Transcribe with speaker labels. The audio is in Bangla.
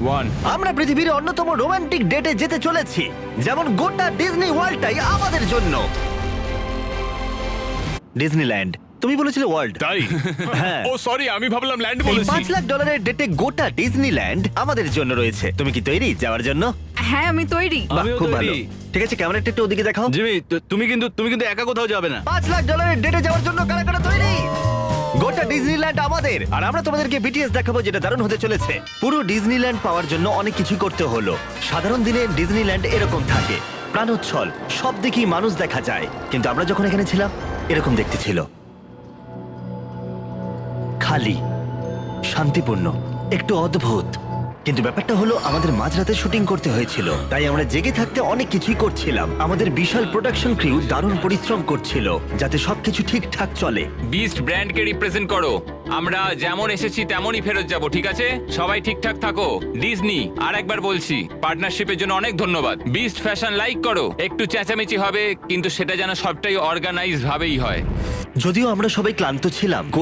Speaker 1: 1
Speaker 2: আমরা পৃথিবীর অন্যতম রোমান্টিক ডেটে যেতে চলেছি, যেমন গোটা ডিজনি ওয়ার্ল্ডটাই আমাদের জন্য। ডিজনিল্যান্ড, তুমি বলেছিলে ওয়ার্ল্ড।
Speaker 3: তাই
Speaker 2: হ্যাঁ।
Speaker 3: ও সরি, আমি ভাবলাম ল্যান্ড
Speaker 2: এই
Speaker 3: বলেছি।
Speaker 2: $5 লাখ ডেটে গোটা ডিজনিল্যান্ড আমাদের জন্য রয়েছে। তুমি কি তৈরি যাওয়ার জন্য?
Speaker 4: হ্যাঁ আমি তৈরি।
Speaker 2: বাহ,
Speaker 1: আমিও
Speaker 2: খুব
Speaker 1: তৈরি।
Speaker 2: ভালো। ঠিক আছে, ক্যামেরাটা একটু ওদিকে দেখাও।
Speaker 1: জিমি, তুমি কিন্তু একা কোথাও যাবে না।
Speaker 2: $5 লাখ ডেটে যাওয়ার জন্য কারা কারা তৈরি? গোটা ডিজনিল্যান্ড আমাদের, আর আমরা তোমাদেরকে বিটিএস দেখাবো, যেটা দারুণ হতে চলেছে। পুরো ডিজনিল্যান্ড পাওয়ার জন্য অনেক কিছু করতে হলো। সাধারণ দিনে ডিজনিল্যান্ড এরকম থাকে, প্রাণোচ্ছল, সব দিকেই মানুষ দেখা যায়। কিন্তু আমরা যখন এখানে ছিলাম, এরকম দেখতে ছিল, খালি, শান্তিপূর্ণ, একটু অদ্ভুত। কিন্তু ব্যাপারটা হলো আমাদের মাঝরাতে শুটিং করতে হয়েছিল, তাই আমরা জেগে থাকতে অনেক কিছুই করছিলাম। আমাদের বিশাল প্রোডাকশন ক্রিউ দারুণ পরিশ্রম করছিল যাতে সবকিছু ঠিকঠাক চলে।
Speaker 5: বিস্ট ব্র্যান্ডকে রিপ্রেজেন্ট করো। আমরা যেমন এসেছি তেমনই ফেরত যাব, ঠিক আছে? সবাই ঠিকঠাক থাকো। ডিজনি, আর একবার বলছি, পার্টনারশিপের জন্য অনেক ধন্যবাদ। বিস্ট ফ্যাশন লাইক করো। একটু চেঁচামেচি হবে, কিন্তু সেটা যেন সবটাই অর্গানাইজড ভাবেই হয়।
Speaker 2: যদিও আমরা সবাই ক্লান্ত ছিলাম,